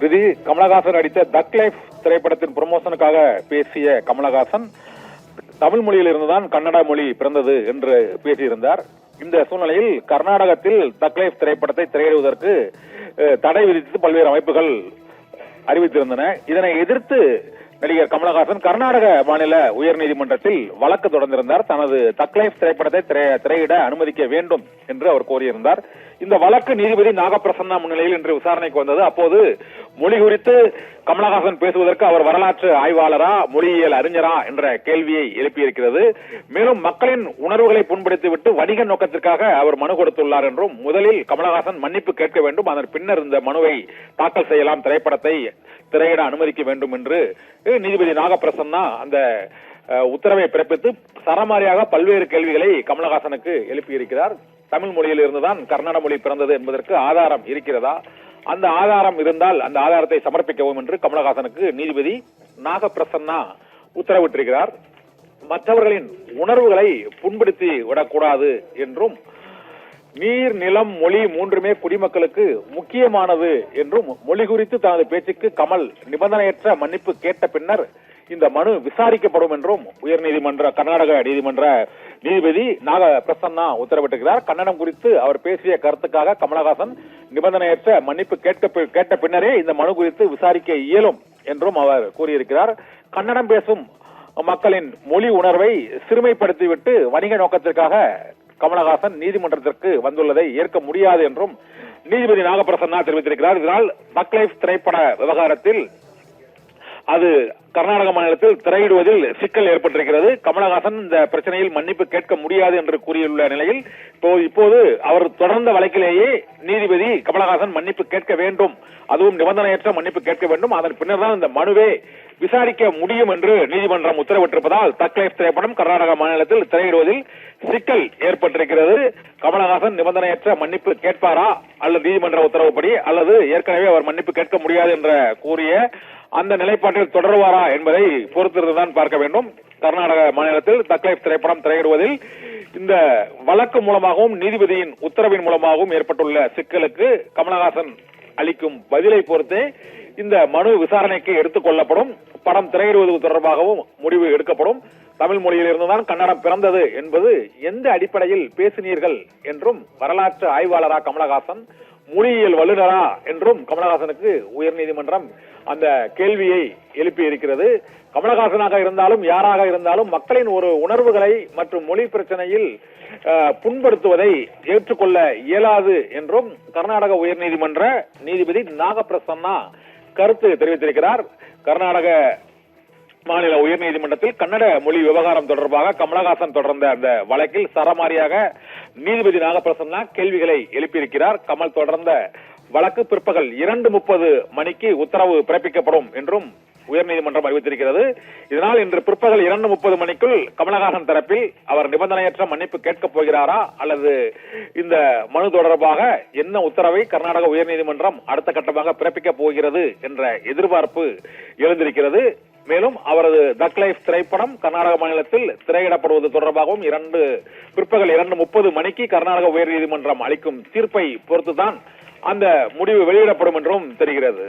விதி கமலஹாசன் நடித்த தக் லைஃப் திரைப்படத்தின் ப்ரமோஷனுக்காக பேசிய கமலஹாசன் தமிழ் மொழியில் இருந்துதான் கன்னட மொழி பிறந்தது என்று பேசியிருந்தார். இந்த சூழ்நிலையில் கர்நாடகத்தில் தக் லைஃப் திரைப்படத்தை திரையிடுவதற்கு தடை விதித்து பல்வேறு அமைப்புகள் அறிவித்திருந்தன. இதனை எதிர்த்து நடிகர் கமலஹாசன் கர்நாடக மாநில உயர்நீதிமன்றத்தில் வழக்கு தொடர்ந்திருந்தார். தனது தக் லைஃப் திரைப்படத்தை திரையிட அனுமதிக்க வேண்டும் என்று அவர் கோரியிருந்தார். இந்த வழக்கு நீதிபதி நாகப்பிரசன்னா முன்னிலையில் இன்று விசாரணைக்கு வந்தது. அப்போது மொழி குறித்து கமலஹாசன் பேசுவதற்கு அவர் வரலாற்று ஆய்வாளரா, மொழியியல் அறிஞரா என்ற கேள்வியை எழுப்பியிருக்கிறது. மேலும் மக்களின் உணர்வுகளை புண்படுத்திவிட்டு வணிக நோக்கத்திற்காக அவர் மனு கொடுத்துள்ளார் என்றும், முதலில் கமலஹாசன் மன்னிப்பு கேட்க வேண்டும், அதன் பின்னர் இந்த மனுவை தாக்கல் செய்யலாம், திரைப்படத்தை திரையிட அனுமதிக்க வேண்டும் என்று நீதிபதி நாகப்பிரசன்னா அந்த உத்தரவை பிறப்பித்து சரமாரியாக பல்வேறு கேள்விகளை கமலஹாசனுக்கு எழுப்பியிருக்கிறார். தமிழ் மொழியில் இருந்துதான் கன்னட மொழி பிறந்தது என்பதற்கு ஆதாரம் இருக்கிறதா, அந்த ஆதாரம் இருந்தால் அந்த ஆதாரத்தை சமர்ப்பிக்கவும் என்று கமலஹாசனுக்கு நீதிபதி நாகப்பிரசன்னா உத்தரவிட்டிருக்கிறார். மற்றவர்களின் உணர்வுகளை புண்படுத்தி விடக்கூடாது என்றும், நீர், நிலம், மொழி மூன்றுமே குடிமக்களுக்கு முக்கியமானது என்றும், மொழி குறித்து தனது பேச்சுக்கு கமல் நிபந்தனையற்ற மன்னிப்பு கேட்ட பின்னர் இந்த மனு விசாரிக்கப்படும் என்றும் கர்நாடக நீதிமன்ற நீதிபதி நாகப்பிரசன்னா உத்தரவிட்டிருக்கிறார். கன்னடம் குறித்து அவர் பேசிய கருத்துக்காக கமலஹாசன் நிபந்தனையற்ற மன்னிப்பு கேட்ட பின்னரே இந்த மனு குறித்து விசாரிக்க இயலும் என்றும் அவர் கூறியிருக்கிறார். கன்னடம் பேசும் மக்களின் மொழி உணர்வை சிறுமைப்படுத்திவிட்டு வணிக நோக்கத்திற்காக கமலஹாசன் நீதிமன்றத்திற்கு வந்துள்ளதை ஏற்க முடியாது என்றும் நீதிபதி நாகப்பிரசன்னா தெரிவித்திருக்கிறார். இதனால் தக் லைஃப் திரைப்பட விவகாரத்தில் அது கர்நாடக மாநிலத்தில் திரையிடுவதில் சிக்கல் ஏற்பட்டிருக்கிறது. கமலஹாசன் இந்த பிரச்சனையில் மன்னிப்பு கேட்க முடியாது என்று கூறியுள்ள நிலையில் இப்போது அவர் தொடர்ந்த வழக்கிலேயே நீதிபதி கமலஹாசன் மன்னிப்பு கேட்க வேண்டும், அதுவும் நிபந்தனையற்ற மன்னிப்பு கேட்க வேண்டும், அதன் பின்னர் தான் இந்த மனுவை விசாரிக்க முடியும் என்று நீதிமன்றம் உத்தரவிட்டிருப்பதால் தக் லைஃப் திரைப்படம் கர்நாடக மாநிலத்தில் திரையிடுவதில் சிக்கல் ஏற்பட்டிருக்கிறது. கமலஹாசன் நிபந்தனையற்ற மன்னிப்பு கேட்பாரா அல்லது நீதிமன்ற உத்தரவுப்படி, அல்லது ஏற்கனவே அவர் மன்னிப்பு கேட்க முடியாது என்ற கூறிய அந்த நிலைப்பாட்டில் தொடருவாரா என்பதை பொறுத்திருந்துதான் பார்க்க வேண்டும். கர்நாடக மாநிலத்தில் தக் லைஃப் திரைப்படம் திரையிடுவதில் இந்த வழக்கு மூலமாகவும் நீதிபதியின் உத்தரவின் மூலமாகவும் ஏற்பட்டுள்ள சிக்கலுக்கு கமலஹாசன் அளிக்கும் பதிலை பொறுத்தே இந்த மனு விசாரணைக்கு எடுத்துக் கொள்ளப்படும். படம் திரையிடுவது தொடர்பாகவும் முடிவு எடுக்கப்படும். தமிழ் மொழியில் இருந்துதான் கன்னடம் பிறந்தது என்பது எந்த அடிப்படையில் பேசினீர்கள் என்றும், வரலாற்று ஆய்வாளரா கமலஹாசன், மொழியியல் வல்லுநரா என்றும் கமலஹாசனுக்கு உயர்நீதிமன்றம் அந்த கேள்வியை எழுப்பி இருக்கிறது. கமலஹாசனாக இருந்தாலும் யாராக இருந்தாலும் மக்களின் ஒரு உணர்வுகளை மற்றும் மொழி பிரச்சனையில் புண்படுத்துவதை ஏற்றுக்கொள்ள இயலாது என்றும் கர்நாடக உயர்நீதிமன்ற நீதிபதி நாகப்பிரசன்னா கருத்து தெரிவித்திருக்கிறார். கர்நாடக மாநில உயர்நீதிமன்றத்தில் கன்னட மொழி விவகாரம் தொடர்பாக கமலஹாசன் தொடர்ந்த அந்த வழக்கில் சரமாரியாக நீதிபதி நாகப்பிரசன்னா கேள்விகளை எழுப்பியிருக்கிறார். கமல் தொடர்ந்த வழக்கு பிற்பகல் 2:30 மணிக்கு உத்தரவு பிறப்பிக்கப்படும் என்றும் உயர்நீதிமன்றம் அறிவித்திருக்கிறது. இதனால் இன்று பிற்பகல் 2:30 மணிக்குள் கமலஹாசன் தரப்பில் அவர் நிபந்தனையற்ற மன்னிப்பு கேட்கப் போகிறாரா அல்லது இந்த மனு தொடர்பாக என்ன உத்தரவை கர்நாடக உயர்நீதிமன்றம் அடுத்த கட்டமாக பிறப்பிக்கப் போகிறது என்ற எதிர்பார்ப்பு எழுந்திருக்கிறது. மேலும் அவரது தக் லைஃப் திரைப்படம் கர்நாடக மாநிலத்தில் திரையிடப்படுவது தொடர்பாகவும் பிற்பகல் 2:30 மணிக்கு கர்நாடக உயர்நீதிமன்றம் அளிக்கும் தீர்ப்பை பொறுத்துதான் அந்த முடிவு வெளியிடப்படும் என்றும் தெரிகிறது.